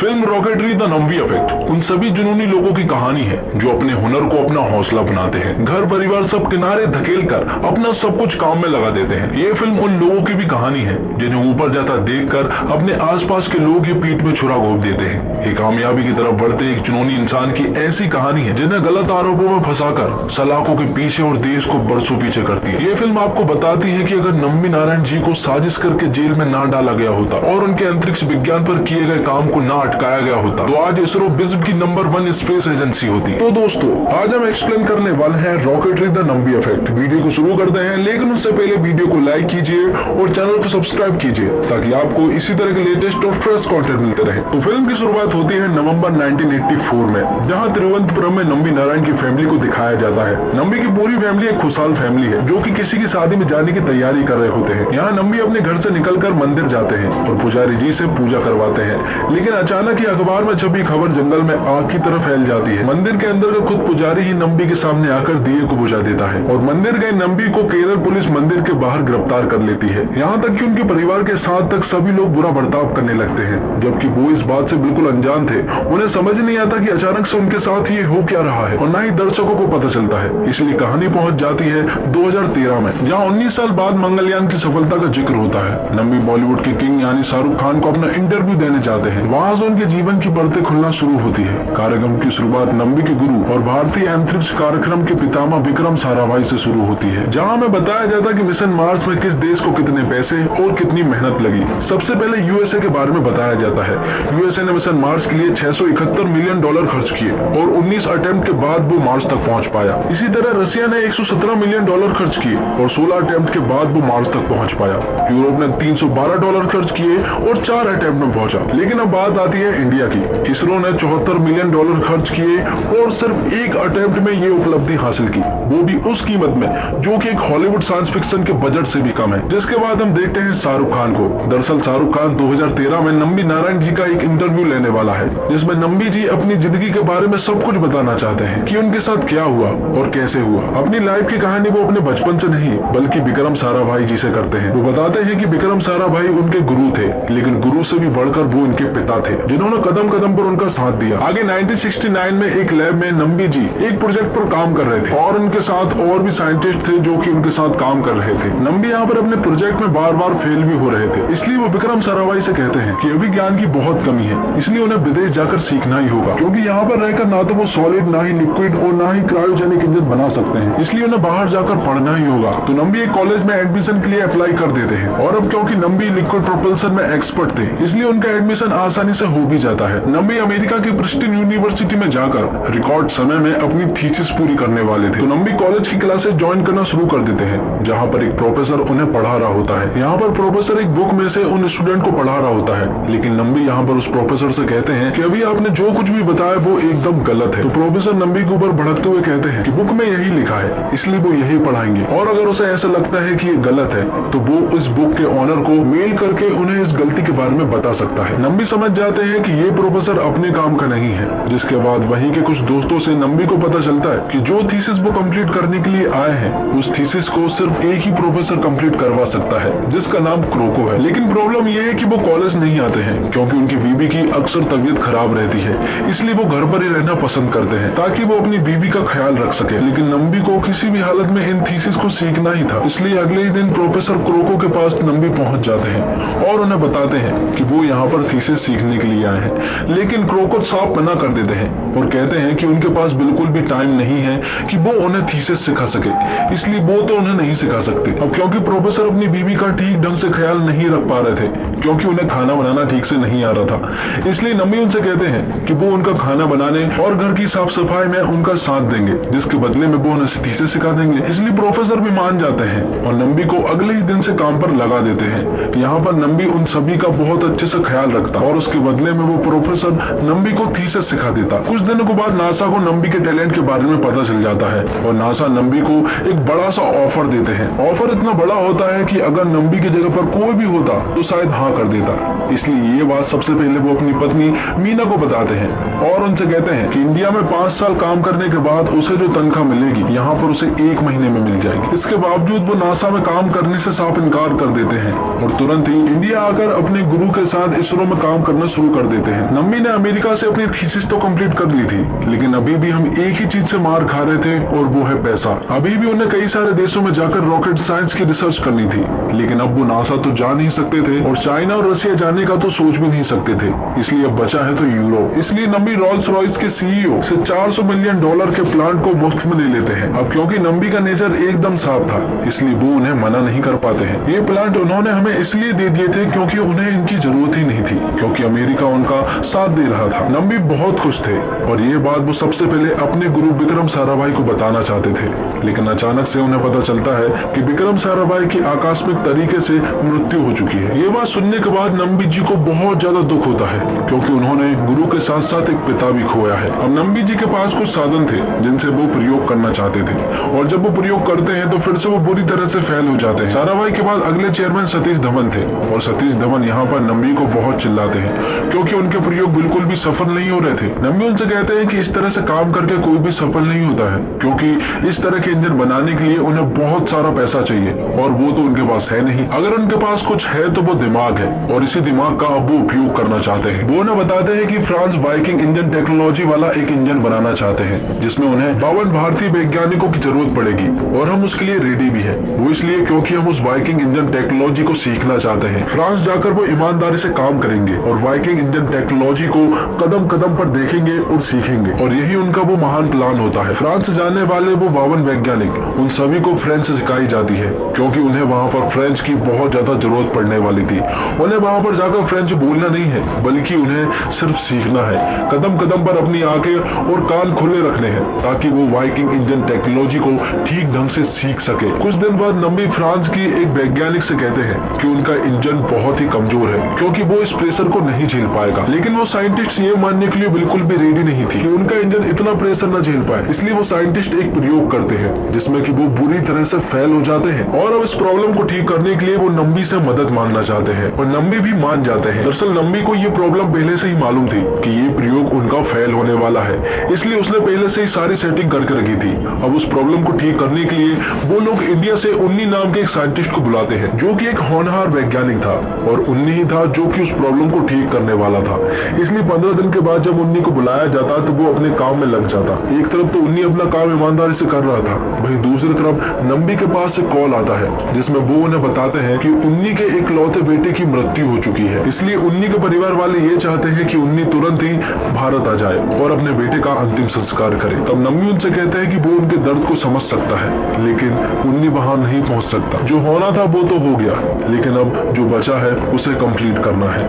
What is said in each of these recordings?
Film rocketry the Nambi effect उन सभी जुनूनी लोगों की कहानी है जो अपने हुनर को अपना हौसला बनाते हैं, घर परिवार सब किनारे धकेल कर अपना सब कुछ काम में लगा देते हैं। ये फिल्म उन लोगों की भी कहानी है जिन्हें ऊपर जाता देखकर अपने आसपास के लोग ये पीठ में छुरा घोंप देते हैं। ये कामयाबी की तरफ बढ़ते एक जुनूनी इंसान की ऐसी कहानी है जिन्हें गलत आरोपों में फंसाकर सलाखों के पीछे और देश को बरसों पीछे करती है। ये फिल्म आपको बताती है कि अगर नंबी नारायण जी को साजिश करके जेल में ना डाला गया होता और उनके अंतरिक्ष विज्ञान पर किए गए काम को ना अटकाया गया होता तो आज इसरो विश्व की नंबर 1 स्पेस एजेंसी होती। तो दोस्तों, आज हम एक्सप्लेन करने वाले हैं rocketry the Nambi effect. Video को शुरू करते हैं, लेकिन उससे पहले वीडियो को लाइक कीजिए और चैनल को सब्सक्राइब कीजिए ताकि आपको इसी तरह के लेटेस्ट और फ्रेश कंटेंट मिलते रहे। तो फिल्म की शुरुआत होती है नवंबर 1984 में, जहां तिरुवनंतपुरम में नंबी नारायण की फैमिली को दिखाया जाता है। नंबी की पूरी फैमिली एक खुशहाल फैमिली है जो कि किसी की शादी में जाने की तैयारी कर रहे होते हैं। यहाँ नंबी अपने घर से निकलकर मंदिर जाते हैं और पुजारी जी से पूजा करवाते हैं, लेकिन अचानक ही अखबार में छपी खबर जंगल में आग की तरफ फैल जाती है। मंदिर के अंदर का खुद पुजारी ही नंबी के सामने आकर दिए को बुझा देता है और मंदिर गए नंबी को केरल पुलिस मंदिर के बाहर गिरफ्तार कर लेती है। यहाँ तक कि उनके परिवार के साथ तक सभी लोग बुरा बर्ताव करने लगते हैं, जबकि वो इस बात से बिल्कुल अनजान थे। उन्हें समझ नहीं आता कि अचानक से उनके साथ ये हो क्या रहा है और न ही दर्शकों को पता चलता है। इसलिए कहानी पहुंच जाती है 2013 में, जहां 19 साल बाद मंगलयान की सफलता का जिक्र होता है। नंबी बॉलीवुड के किंग यानी शाहरुख खान को अपना इंटरव्यू देने जाते हैं। वहां से उनके जीवन की परतें खुलना शुरू होती है। कार्यक्रम की शुरुआत नंबी के गुरु और भारतीय अंतरिक्ष कार्यक्रम के पितामह विक्रम साराभाई से शुरू होती है, जहां हमें बताया जाता है कि मिशन मार्स में किस देश को कितने पैसे और कितनी मेहनत लगी। सबसे पहले यूएसए के बारे में बताया जाता है। यूएसए ने मिशन मार्स के लिए $671 मिलियन खर्च किए और 19 अटेम्प्ट के बाद वो मार्स तक पहुंच पाया। इसी तरह रशिया ने $117 मिलियन खर्च किए और 16 अटेम्प्ट के बाद वो मार्स तक पहुंच पाया। यूरोप ने $312 खर्च किए और 4 अटेम्प्ट में पहुंचा। लेकिन अब बात आती है इंडिया की। इसरो ने $74 मिलियन खर्च किए और सिर्फ 1 अटेम्प्ट में ये उपलब्धि हासिल की, वो भी उस कीमत में जो कि एक हॉलीवुड साइंस फिक्शन के बजट से भी कम है। जिसके बाद हम देखते हैं शाहरुख खान को। दरअसल शाहरुख खान 2013 में नंबी नारायण जी का एक इंटरव्यू लेने वाला है, जिसमें नंबी जी अपनी जिंदगी के बारे में सब कुछ बताना चाहते हैं कि उनके साथ क्या हुआ और कैसे हुआ। अपनी लाइफ की कहानी वो अपने बचपन से नहीं बल्कि विक्रम साराभाई जी से करते हैं। वो बताते हैं कि विक्रम साराभाई उनके गुरु थे, लेकिन गुरु से भी बढ़कर वो उनके पिता थे जिन्होंने कदम कदम पर उनका साथ दिया। आगे 1969 में एक लैब में नंबी जी एक प्रोजेक्ट पर काम कर रहे थे और उनके साथ और भी साइंटिस्ट थे जो कि उनके साथ काम कर रहे थे। नंबी यहाँ पर अपने प्रोजेक्ट में बार बार फेल भी हो रहे थे, इसलिए वो विक्रम साराभाई से कहते हैं कि अभी ज्ञान की बहुत कमी है, इसलिए उन्हें विदेश जाकर सीखना ही होगा, क्योंकि यहाँ पर रहकर ना तो वो सॉलिड, ना ही लिक्विड और ना ही क्रायोजेनिक इंजन बना सकते हैं, इसलिए उन्हें बाहर जाकर पढ़ना ही होगा। तो नंबी एक कॉलेज में एडमिशन के लिए अप्लाई कर देते हैं और अब क्योंकि नंबी लिक्विड प्रोपल्सन में एक्सपर्ट थे, इसलिए उनका एडमिशन आसानी से हो भी जाता है। नंबी अमेरिका की प्रिस्टिन यूनिवर्सिटी में जाकर रिकॉर्ड समय में अपनी थीसिस पूरी करने वाले थे। तो नंबी कॉलेज की क्लासेस ज्वाइन करना शुरू कर देते हैं, जहाँ पर एक प्रोफेसर उन्हें पढ़ा रहा होता है। यहाँ पर प्रोफेसर एक बुक में से उन स्टूडेंट को पढ़ा रहा होता है, लेकिन नंबी यहाँ पर उस प्रोफेसर से कहते हैं कि अभी आपने जो कुछ भी बताया वो एकदम गलत है। तो प्रोफेसर नंबी के ऊपर भड़कते हुए कहते हैं कि बुक में यही लिखा है, इसलिए वो यही पढ़ाएंगे, और अगर उसे ऐसा लगता है कि ये गलत है तो वो इस बुक के ऑनर को मेल करके उन्हें इस गलती के बारे में बता सकता है। नंबी समझ जाते हैं कि ये प्रोफेसर अपने काम का नहीं है, जिसके बाद वहीं के कुछ दोस्तों से नंबी को पता चलता है कि जो थीसिस वो कंप्लीट करने के लिए आए हैं उस थीसिस को सिर्फ एक ही प्रोफेसर कंप्लीट करवा सकता है, जिसका नाम क्रोको है। लेकिन प्रॉब्लम ये है कि वो कॉलेज नहीं आते हैं क्योंकि उनकी बीवी की अक्सर तबीयत खराब रहती है, इसलिए वो घर पर ही रहना पसंद करते हैं ताकि वो अपनी बीवी का ख्याल रख सके। लेकिन नंबी को किसी भी हालत में इन थीसिस को सीखना ही था, इसलिए अगले ही दिन प्रोफेसर क्रोको के पास नंबी पहुंच जाते हैं और उन्हें बताते हैं कि वो यहाँ पर थीसिस सीखने के लिए आए हैं। लेकिन क्रोको साफ मना कर देते हैं और कहते हैं कि उनके पास बिल्कुल भी टाइम नहीं है कि वो उन्हें थीसिस सिखा सके, इसलिए वो तो उन्हें नहीं सिखा सकते। अब क्योंकि प्रोफेसर अपनी बीवी का ठीक ढंग से ख्याल नहीं रख पा रहे थे क्योंकि उन्हें खाना बनाना ठीक से नहीं आ रहा था, इसलिए नंबी उनसे कहते हैं कि वो उनका खाना बनाने और घर की साफ सफाई में उनका साथ देंगे, जिसके बदले में वो उन्हें थीसिस सिखा देंगे। इसलिए प्रोफेसर भी मान जाते हैं और नंबी को अगले ही दिन से काम पर लगा देते हैं। यहाँ पर नंबी उन सभी का बहुत अच्छे से ख्याल रखता और उसके बदले में वो प्रोफेसर नंबी को थीसिस सिखा देता। कुछ दिनों के बाद नासा को नंबी के टैलेंट के बारे में पता चल जाता है और नासा नंबी को एक बड़ा सा ऑफर देते हैं। ऑफर इतना बड़ा होता है कि अगर नंबी की जगह पर कोई भी होता तो शायद हाँ कर देता। इसलिए ये बात सबसे पहले वो अपनी पत्नी मीना को बताते हैं और उनसे कहते हैं कि इंडिया में 5 साल काम करने के बाद उसे जो तनख्वाह मिलेगी यहाँ पर उसे 1 महीने में मिल जाएगी। इसके बावजूद वो नासा में काम करने से साफ इनकार कर देते हैं और तुरंत ही इंडिया आकर अपने गुरु के साथ इसरो में काम करना शुरू कर देते हैं। नम्मी ने अमेरिका से अपनी थीसिस तो कंप्लीट कर ली थी, लेकिन अभी भी हम एक ही चीज से मार खा रहे थे और वो है पैसा। अभी भी उन्हें कई सारे देशों में जाकर रॉकेट साइंस की रिसर्च करनी थी, लेकिन अब वो नासा तो जा नहीं सकते थे और चाइना और रशिया जाने का तो सोच भी नहीं सकते थे। इसलिए अब बचा है तो यूरोप। इसलिए नम्मी रोल्स रॉयस के सीईओ से $400 मिलियन के प्लांट को मुफ्त में ले लेते हैं। अब क्योंकि नम्मी का नेचर एकदम साफ था, इसलिए वो उन्हें मना नहीं कर पाते हैं। ये प्लांट उन्होंने हमें इसलिए दे दिए थे क्योंकि उन्हें इनकी जरूरत ही नहीं थी, क्योंकि अमेरिका उनका साथ दे रहा था। नम्मी बहुत खुश थे और ये बात वो सबसे पहले अपने गुरु विक्रम साराभाई को बताना चाहते थे, लेकिन अचानक से उन्हें पता चलता है कि विक्रम साराभाई की आकस्मिक तरीके से मृत्यु हो चुकी है। ये बात सुनने के बाद नम्बी जी को बहुत ज्यादा दुख होता है, क्योंकि उन्होंने गुरु के साथ साथ एक पिता भी खोया है। अब नम्बी जी के पास कुछ साधन थे जिनसे वो प्रयोग करना चाहते थे, और जब वो प्रयोग करते हैं तो फिर से वो बुरी तरह से फेल हो जाते हैं। साराभाई के बाद अगले चेयरमैन सतीश धवन थे, और सतीश धवन यहाँ पर नम्बी को बहुत चिल्लाते हैं क्योंकि उनके प्रयोग बिल्कुल भी सफल नहीं हो रहे थे। नम्बी उनसे कहते हैं कि इस तरह से काम करके कोई भी सफल नहीं होता है, क्योंकि इस तरह के इंजन बनाने के लिए उन्हें बहुत सारा पैसा चाहिए और वो तो उनके पास है नहीं। अगर उनके पास कुछ है तो वो दिमाग है, और इसी दिमाग का अब वो उपयोग करना चाहते हैं। वो उन्हें बताते हैं कि फ्रांस वाइकिंग इंजन टेक्नोलॉजी वाला एक इंजन बनाना चाहते हैं, जिसमें उन्हें 52 भारतीय वैज्ञानिकों की जरूरत पड़ेगी, और हम उसके लिए रेडी भी है। वो इसलिए क्योंकि हम उस वाइकिंग इंजन टेक्नोलॉजी को सीखना चाहते हैं। फ्रांस जाकर वो ईमानदारी से काम करेंगे और वाइकिंग इंजन टेक्नोलॉजी को कदम कदम पर देखेंगे और सीखेंगे, और यही उनका वो महान प्लान होता है। फ्रांस जाने वाले वो 52 वैज्ञानिक, उन सभी को फ्रेंच सिखाई जाती है, क्योंकि उन्हें वहाँ पर फ्रेंच की बहुत ज्यादा जरूरत पड़ने वाली थी। उन्हें वहाँ पर जाकर फ्रेंच बोलना नहीं है, बल्कि उन्हें सिर्फ सीखना है। कदम कदम पर अपनी आंखें और कान खुले रखने हैं, ताकि वो वाइकिंग इंजन टेक्नोलॉजी को ठीक ढंग से सीख सके। कुछ दिन बाद नम्बी फ्रांस की एक वैज्ञानिक से कहते हैं कि उनका इंजन बहुत ही कमजोर है, क्योंकि वो इस प्रेशर को नहीं झेल पाएगा। लेकिन वो साइंटिस्ट ये मानने के लिए बिल्कुल भी रेडी नहीं थी कि उनका इंजन इतना प्रेशर न झेल पाए। इसलिए वो साइंटिस्ट एक प्रयोग करते हैं जिसमें कि वो बुरी तरह से फेल हो जाते हैं, और अब इस प्रॉब्लम को ठीक करने के लिए वो नम्बी से मदद मांगना चाहते हैं, और नम्बी भी मान जाते हैं। दरअसल नम्बी को ये प्रॉब्लम पहले से ही मालूम थी कि ये प्रयोग उनका फेल होने वाला है, इसलिए उसने पहले से ही सारी सेटिंग करके रखी थी। अब उस प्रॉब्लम को ठीक करने के लिए वो लोग इंडिया से उन्नी नाम के एक साइंटिस्ट को बुलाते हैं, जो कि एक होनहार वैज्ञानिक था, और उन्नी ही था जो कि उस प्रॉब्लम को ठीक करने वाला था। इसलिए 15 दिन के बाद जब उन्नी को बुलाया जाता तो वो अपने काम में लग जाता। एक तरफ तो उन्नी अपना काम ईमानदारी से कर रहा था, वहीं दूसरी तरफ नम्बी के पास से कॉल आता है जिसमें वो उन्हें बताते हैं कि उन्नी के इकलौते बेटे की मृत्यु हो चुकी है। इसलिए उन्नी के परिवार वाले ये चाहते हैं कि उन्नी तुरंत ही भारत आ जाए और अपने बेटे का अंतिम संस्कार करे। तब नम्बी उनसे कहते हैं कि वो उनके दर्द को समझ सकता है, लेकिन उन्नी वहां नहीं पहुंच सकता। जो होना था वो तो हो गया, लेकिन अब जो बचा है उसे कंप्लीट करना है।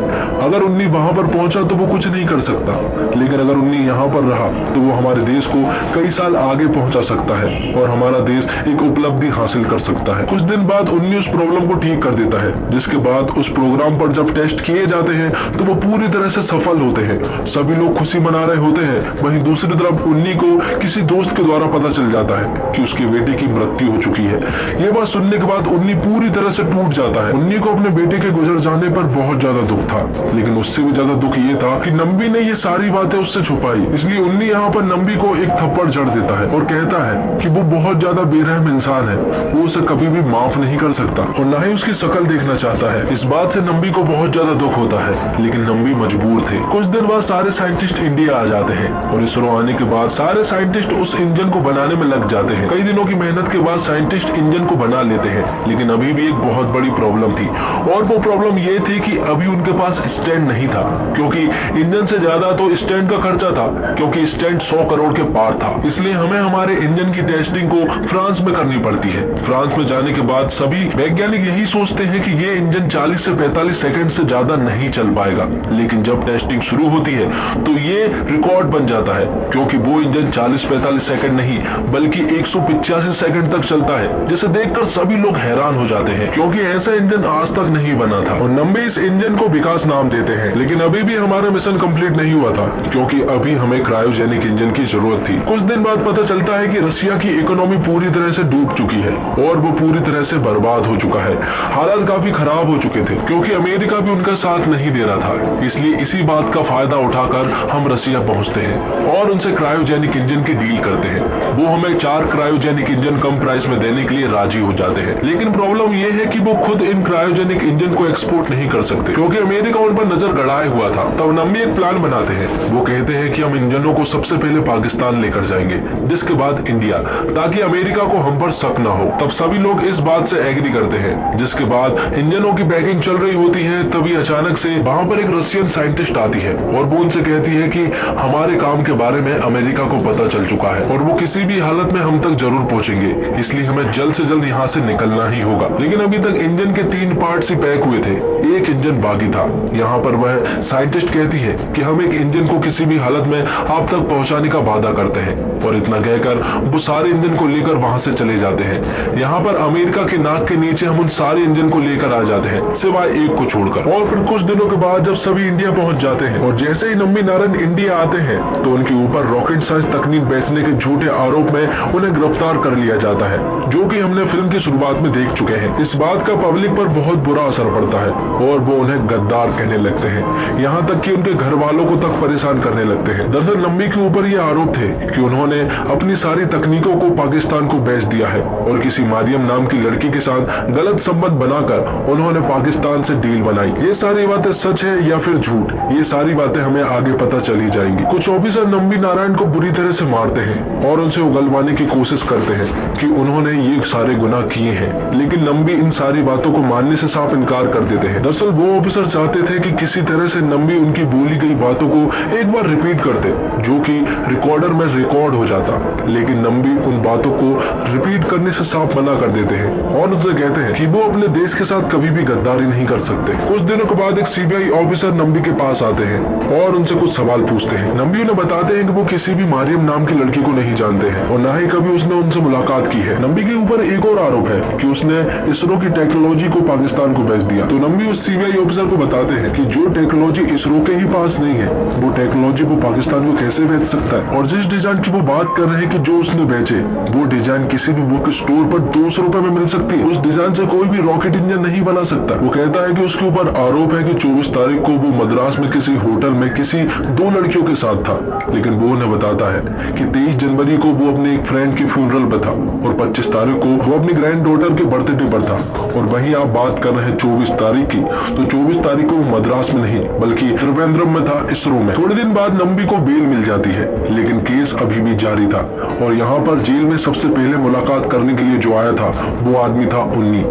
अगर उन्नी वहां पर पहुंचा तो वो कुछ नहीं कर सकता, लेकिन अगर उन्नी यहाँ पर रहा तो वो हमारे देश को कई साल आगे पहुंचा सकता है और हमारा देश एक उपलब्धि हासिल कर सकता है। कुछ दिन बाद उन्नी उस प्रॉब्लम को ठीक कर देता है, जिसके बाद उस प्रोग्राम पर जब टेस्ट किए जाते हैं तो वो पूरी तरह से सफल होते हैं। सभी लोग खुशी मना रहे होते हैं। वहीं दूसरी तरफ उन्नी को किसी दोस्त के द्वारा पता चल जाता है कि उसके बेटे की मृत्यु हो चुकी है। ये बात सुनने के बाद उन्नी पूरी तरह से टूट जाता है। उन्नी को अपने बेटे के गुजर जाने पर बहुत ज्यादा दुख था, लेकिन उससे भी ज्यादा दुख ये था कि नम्बी ने ये सारी बातें उससे छुपाई। इसलिए उन्नी यहाँ पर नम्बी को एक थप्पड़ जड़ देता है और कहता है कि वो बहुत ज्यादा बेरहम इंसान है, वो उसे कभी भी माफ नहीं कर सकता और न ही उसकी शक्ल देखना चाहता है। इस बात से नम्बी को बहुत ज्यादा दुख होता है, लेकिन नम्बी मजबूर थे। कुछ दिन बाद सारे साइंटिस्ट इंडिया आ जाते हैं और इसरो आने के बाद सारे साइंटिस्ट उस इंजन को बनाने में लग जाते हैं। कई दिनों की मेहनत के बाद साइंटिस्ट इंजन को बना लेते हैं, लेकिन अभी भी एक बहुत बड़ी प्रॉब्लम थी, और वो प्रॉब्लम ये थी कि अभी उनके पास स्टैंड नहीं था, क्योंकि इंजन से ज्यादा तो स्टैंड का खर्चा था, क्योंकि स्टैंड 100 करोड़ के पार था। इसलिए हमें हमारे इंजन की टेस्टिंग को फ्रांस में करनी पड़ती है। फ्रांस में जाने के बाद सभी वैज्ञानिक यही सोचते हैं कि ये इंजन 40 से 45 सेकंड से ज्यादा नहीं चल पाएगा, लेकिन जब टेस्टिंग शुरू होती है तो ये रिकॉर्ड बन जाता है, क्योंकि वो इंजन 40-45 सेकंड नहीं बल्कि 185 सेकंड तक चलता है, जिसे देखकर सभी लोग हैरान हो जाते हैं, क्योंकि ऐसा इंजन आज तक नहीं बना था। और नम्बी इस इंजन को विकास नाम देते हैं, लेकिन अभी भी हमारा मिशन कंप्लीट नहीं हुआ था, क्योंकि अभी हमें क्रायोजेनिक इंजन की जरूरत थी। कुछ दिन बाद पता चलता है कि रशिया की इकोनॉमी पूरी तरह से डूब चुकी है और वो पूरी तरह से बर्बाद हो चुका है। हालात काफी खराब हो चुके थे। क्योंकि अमेरिका भी उनका साथ नहीं दे रहा था। इसलिए इसी बात का फायदा उठाकर हम रसिया पहुंचते हैं और उनसे क्रायोजेनिक इंजन की डील करते हैं। वो हमें 4 क्रायोजेनिक इंजन कम प्राइस में देने के लिए राजी हो जाते हैं, लेकिन प्रॉब्लम ये है कि वो खुद इन क्रायोजेनिक इंजन को एक्सपोर्ट नहीं कर सकते क्योंकि अमेरिका उन पर नजर गड़ाए हुआ था। तब नम्बी एक प्लान बनाते हैं। वो कहते हैं कि हम इंजनों को सबसे पहले पाकिस्तान लेकर जाएंगे, जिसके बाद इंडिया, ताकि अमेरिका को हम पर शक न हो। तब सभी लोग इस बात से एग्री करते हैं। जिसके बाद इंजनों की पैकिंग चल रही होती है, तभी अचानक से वहां पर एक रशियन साइंटिस्ट आती है और वो उनसे कहती है कि हमारे काम के बारे में अमेरिका को पता चल चुका है और वो किसी भी हालत में हम तक जरूर पहुंचेंगे, इसलिए हमें जल्द से जल्द यहाँ से निकलना ही होगा। लेकिन अभी तक इंजन के 3 पार्ट्स ही पैक हुए थे, एक इंजन बाकी था। यहाँ पर वह साइंटिस्ट कहती है कि हम एक इंजन को किसी भी हालत में आप तक पहुंचाने का वादा करते हैं और इतना कहकर वो सारे इंजन को लेकर वहां से चले जाते हैं। यहाँ पर अमेरिका के नाक के नीचे हम उन सारे इंजन को लेकर आ जाते हैं, सिवाय एक को छोड़कर। और फिर कुछ दिनों के बाद जब सभी इंडिया पहुंच जाते हैं और जैसे ही नम्बी नारायण इंडिया आते हैं तो उनके ऊपर रॉकेट साइंस तकनीक बेचने के झूठे आरोप में उन्हें गिरफ्तार कर लिया जाता है, जो कि हमने फिल्म की शुरुआत में देख चुके हैं। इस बात का पब्लिक पर बहुत बुरा असर पड़ता है और वो उन्हें गद्दार कहने लगते हैं, यहाँ तक कि उनके घर वालों को तक परेशान करने लगते हैं। दरअसल नम्बी के ऊपर ये आरोप थे कि उन्होंने अपनी सारी तकनीकों को पाकिस्तान को बेच दिया है और किसी मारियम नाम की लड़की के साथ गलत संबंध बनाकर उन्होंने पाकिस्तान से डील बनाई। ये सारी बातें सच है या फिर झूठ, ये सारी बातें हमें आगे पता चली जाएंगी। कुछ ऑफिसर नम्बी नारायण को बुरी तरह से मारते हैं और उनसे उगलवाने की कोशिश करते हैं कि उन्होंने ये सारे गुनाह किए हैं, लेकिन नम्बी इन सारी बातों को मानने से साफ इनकार कर देते हैं। दरअसल वो ऑफिसर चाहते थे कि किसी तरह से नम्बी उनकी बोली गई बातों को एक बार रिपीट करते, जो कि रिकॉर्डर में रिकॉर्ड हो जाता, लेकिन नम्बी उन बातों को रिपीट करने से साफ मना कर देते हैं और उनसे कहते हैं कि वो अपने देश के साथ कभी भी गद्दारी नहीं कर सकते। कुछ दिनों के बाद एक सीबीआई ऑफिसर नम्बी के पास आते हैं और उनसे कुछ सवाल पूछते हैं। नम्बी उन्हें बताते हैं कि वो किसी भी मारियम नाम की लड़की को नहीं जानते हैं और न ही कभी उसने उनसे मुलाकात की है। नम्बी के ऊपर एक और आरोप है कि उसने इसरो की टेक्नोलॉजी को पाकिस्तान को बेच दिया। तो नम्बी उस सीबीआई ऑफिसर को बताते हैं कि जो टेक्नोलॉजी इसरो के ही पास नहीं है, वो टेक्नोलॉजी को पाकिस्तान को कैसे बेच सकता है। और जिस डिजाइन की वो बात कर रहे हैं कि जो उसने बेचे, वो डिजाइन किसी भी बुक स्टोर पर 200 रुपए में मिल सकती है। उस डिजाइन से कोई भी रॉकेट इंजन नहीं बना सकता। वो कहता है कि उसके ऊपर आरोप है कि 24 तारीख को वो मद्रास में किसी होटल में किसी 2 लड़कियों के साथ था, लेकिन वो उन्हें बताता है कि 23 जनवरी को वो अपने एक फ्रेंड के फ्यूनरल पर था और 25 तारीख को वो अपनी ग्रैंड डॉटर के बर्थडे पर था। और वहीं आप बात कर रहे हैं 24 तारीख की, तो 24 तारीख को वो मद्रास में नहीं बल्कि त्रिवेंद्रम में था, इसरो में। थोड़े दिन बाद नम्बी को बेल मिल जाती है, लेकिन केस अभी भी जारी था और यहाँ पर जेल में सबसे पहले मुलाकात करने के लिए जो आया था वो आदमी था उन्नी।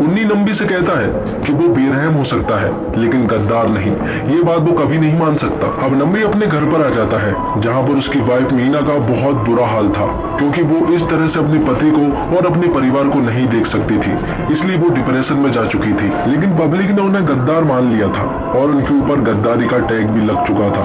उन्नी नम्बी से कहता है कि वो बेरहम हो सकता है लेकिन गद्दार नहीं। ये बात वो कभी नहीं मान सकता। अब नम्बी अपने घर पर आ जाता है, जहाँ पर उसकी वाइफ मीना का बहुत बुरा हाल था, क्योंकि वो इस तरह से अपने पति को और अपने परिवार को नहीं देख सकती थी, इसलिए वो डिप्रेशन में जा चुकी थी। लेकिन पब्लिक ने उन्हें गद्दार मान लिया था और उनके ऊपर गद्दारी का टैग भी लग चुका था,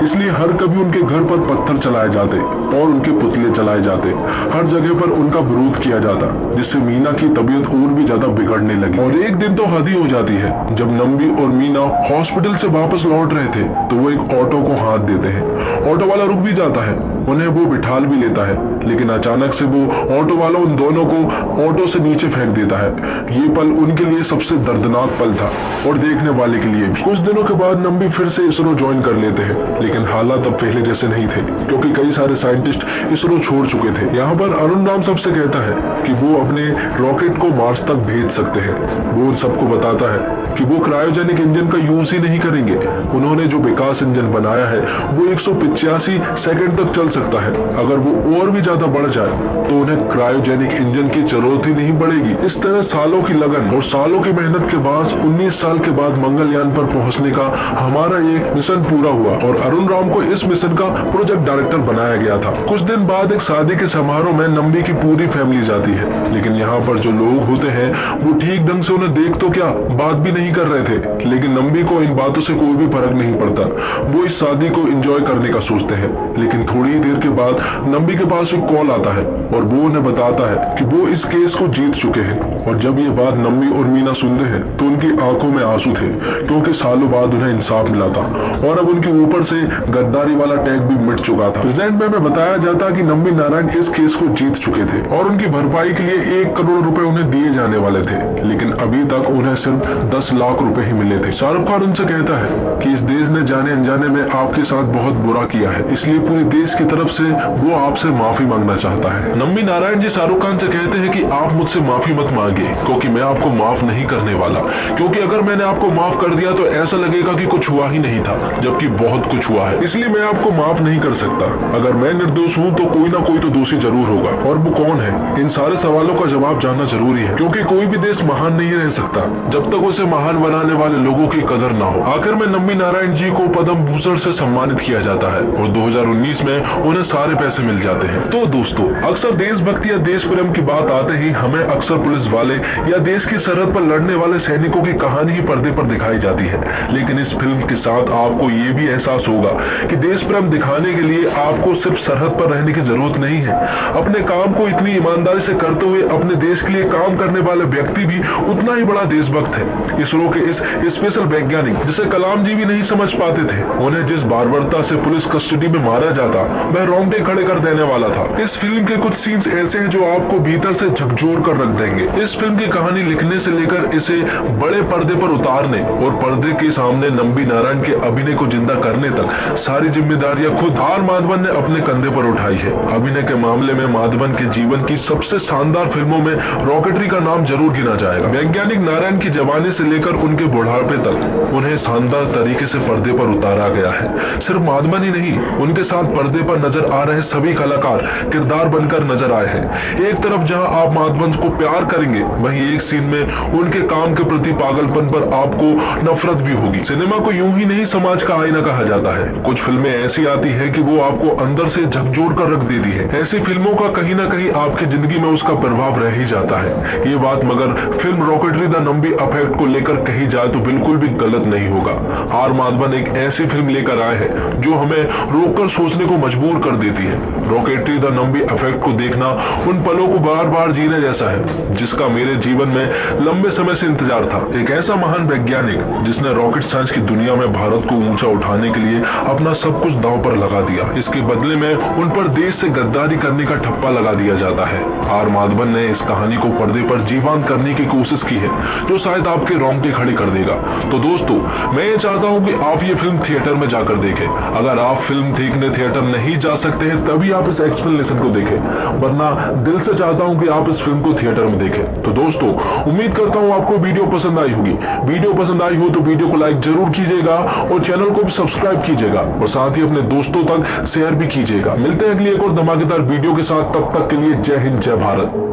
इसलिए हर कभी उनके घर पर पत्थर चलाए जाते और उनके पुतले चलाए जाते। हर जगह पर उनका विरोध किया जाता, जिससे मीना की तबीयत और भी ज्यादा बिगड़ने लगी। और एक दिन तो हद ही हो जाती है, जब नम्बी और मीना हॉस्पिटल से वापस लौट रहे थे तो वो एक ऑटो को हाथ देते हैं। ऑटो वाला रुक भी जाता है, उन्हें वो बिठाल भी लेता है, लेकिन अचानक से वो ऑटो वाला उन दोनों को ऑटो से नीचे फेंक देता है। ये पल उनके लिए सबसे दर्दनाक पल था और देखने वाले के लिए भी। कुछ दिनों के बाद नम्बी फिर से इसरो ज्वाइन कर लेते हैं, लेकिन हालात अब पहले जैसे नहीं थे, क्योंकि कई सारे साइंटिस्ट इसरो छोड़ चुके थे। यहाँ पर अरुण राम सबसे कहता है कि वो अपने रॉकेट को मार्स तक भेज सकते हैं। वो उन सबको बताता है कि वो क्रायोजेनिक इंजन का यूज ही नहीं करेंगे। उन्होंने जो विकास इंजन बनाया है वो 185 सेकंड तक चल सकता है। अगर वो और भी ज्यादा बढ़ जाए तो उन्हें क्रायोजेनिक इंजन की जरूरत ही नहीं पड़ेगी। इस तरह सालों की लगन और सालों की मेहनत के बाद 19 साल के बाद मंगलयान पर पहुंचने का हमारा एक मिशन पूरा हुआ और अरुण राम को इस मिशन का प्रोजेक्ट डायरेक्टर बनाया गया था। कुछ दिन बाद एक शादी के समारोह में नम्बी की पूरी फैमिली जाती है, लेकिन यहाँ पर जो लोग होते हैं वो ठीक ढंग से उन्हें देख तो क्या बात भी नहीं कर रहे थे। लेकिन नम्बी को इन बातों से कोई भी फर्क नहीं पड़ता। वो इस शादी को एंजॉय करने का सोचते हैं, लेकिन थोड़ी ही देर के बाद नम्बी के पास एक कॉल आता है और वो उन्हें बताता है कि वो इस केस को जीत चुके हैं। और जब ये बात नम्मी और मीना सुनते हैं तो उनकी आंखों में आंसू थे, क्योंकि सालों बाद उन्हें इंसाफ मिला था और अब उनके ऊपर से गद्दारी वाला टैग भी मिट चुका था। प्रेजेंट में हमें बताया जाता कि नम्मी नारायण इस केस को जीत चुके थे और उनकी भरपाई के लिए 1 करोड़ रुपए उन्हें दिए जाने वाले थे, लेकिन अभी तक उन्हें सिर्फ 10 लाख रुपए ही मिले थे। शाहरुख खान उनसे कहता है कि इस देश ने जाने अनजाने में आपके साथ बहुत बुरा किया है, इसलिए पूरे देश की तरफ से वो आपसे माफी मांगना चाहता है। नम्मी नारायण जी शाहरुख खान से कहते हैं कि आप मुझसे माफी मत मांगिए, क्योंकि मैं आपको माफ नहीं करने वाला, क्योंकि अगर मैंने आपको माफ कर दिया तो ऐसा लगेगा कि कुछ हुआ ही नहीं था, जबकि बहुत कुछ हुआ है, इसलिए मैं आपको माफ नहीं कर सकता। अगर मैं निर्दोष हूँ तो कोई ना कोई तो दोषी जरूर होगा, और वो कौन है, इन सारे सवालों का जवाब जानना जरूरी है, क्योंकि कोई भी देश महान नहीं रह सकता जब तक उसे महान बनाने वाले लोगों की कदर ना हो। आखिर में नम्मी नारायण जी को पद्म भूषण से सम्मानित किया जाता है और 2019 में उन्हें सारे पैसे मिल जाते हैं। तो दोस्तों, अक्सर देशभक्ति या देश प्रेम की बात आते ही हमें अक्सर पुलिस वाले या देश की सरहद पर लड़ने वाले सैनिकों की कहानी ही पर्दे पर दिखाई जाती है, लेकिन इस फिल्म के साथ आपको ये भी एहसास होगा कि देश प्रेम दिखाने के लिए आपको सिर्फ सरहद पर रहने की जरूरत नहीं है। अपने काम को इतनी ईमानदारी से करते हुए अपने देश के लिए काम करने वाले व्यक्ति भी उतना ही बड़ा देशभक्त है। इसरो के इस स्पेशल वैज्ञानिक जिसे कलाम जी भी नहीं समझ पाते थे, उन्हें जिस बार्बरता से पुलिस कस्टडी में मारा जाता वह रोंगटे खड़े कर देने वाला था। इस फिल्म के कुछ सीन्स ऐसे हैं जो आपको भीतर से झकझोर कर रख देंगे। इस फिल्म की कहानी लिखने से लेकर इसे बड़े पर्दे पर उतारने और पर्दे के सामने नम्मी नारायण के अभिनय को जिंदा करने तक सारी जिम्मेदारियां खुद आर माधवन ने अपने कंधे पर उठाई है। अभिनय के मामले में माधवन के जीवन की सबसे शानदार फिल्मों में रॉकेटरी का नाम जरूर गिना जाएगा। वैज्ञानिक नारायण की जवानी से लेकर उनके बुढ़ापे तक उन्हें शानदार तरीके से पर्दे पर उतारा गया है। सिर्फ माधवन ही नहीं, उनके साथ पर्दे पर नजर आ रहे सभी कलाकार किरदार बनकर नजर आए हैं। एक तरफ जहां आप माधवन को प्यार करेंगे, वहीं एक सीन में उनके काम के प्रति पागलपन पर आपको नफरत भी होगी। सिनेमा को यूं ही नहीं समाज का आईना कहा जाता है। कुछ फिल्में ऐसी आती है कि वो आपको अंदर से झकझोर कर रख देती है। ऐसी फिल्मों का कहीं ना कहीं आपकी जिंदगी में उसका प्रभाव रह ही जाता है। ये बात मगर film rocketry the Nammi effect को लेकर कही जाए तो बिल्कुल भी गलत नहीं होगा। आर माधवन एक ऐसी फिल्म लेकर आए हैं जो हमें रोककर सोचने को मजबूर कर देती है। रॉकेटरी द नम्मी इफेक्ट को देखना उन पलों को बार बार जीने जैसा है जिसका मेरे जीवन में लंबे समय से इंतजार था। एक ऐसा महान वैज्ञानिक जिसने रॉकेट साइंस की दुनिया में भारत को ऊंचा उठाने के लिए अपना सब कुछ दांव पर लगा दिया। इसके बदले में उन पर देश से गद्दारी करने का ठप्पा लगा दिया जाता है। आर माधवन ने इस कहानी को पर्दे पर जीवंत करने की कोशिश की है जो शायद आपके रोंगटे खड़े कर देगा। तो दोस्तों, मैं ये चाहता हूँ कि आप ये फिल्म थिएटर में जाकर देखें। अगर आप फिल्म देखने थिएटर नहीं जा सकते हैं तभी आप इस एक्सप्लेनेशन को देखें, वरना दिल से चाहता हूँ कि आप इस फिल्म को थिएटर में देखें। तो दोस्तों, उम्मीद करता हूँ आपको वीडियो पसंद आई होगी। वीडियो पसंद आई हो तो वीडियो को लाइक जरूर कीजिएगा और चैनल को भी सब्सक्राइब कीजिएगा और साथ ही अपने दोस्तों तक शेयर भी कीजिएगा। मिलते हैं अगली एक और धमाकेदार वीडियो के साथ, तब तक के लिए जय हिंद, जय भारत।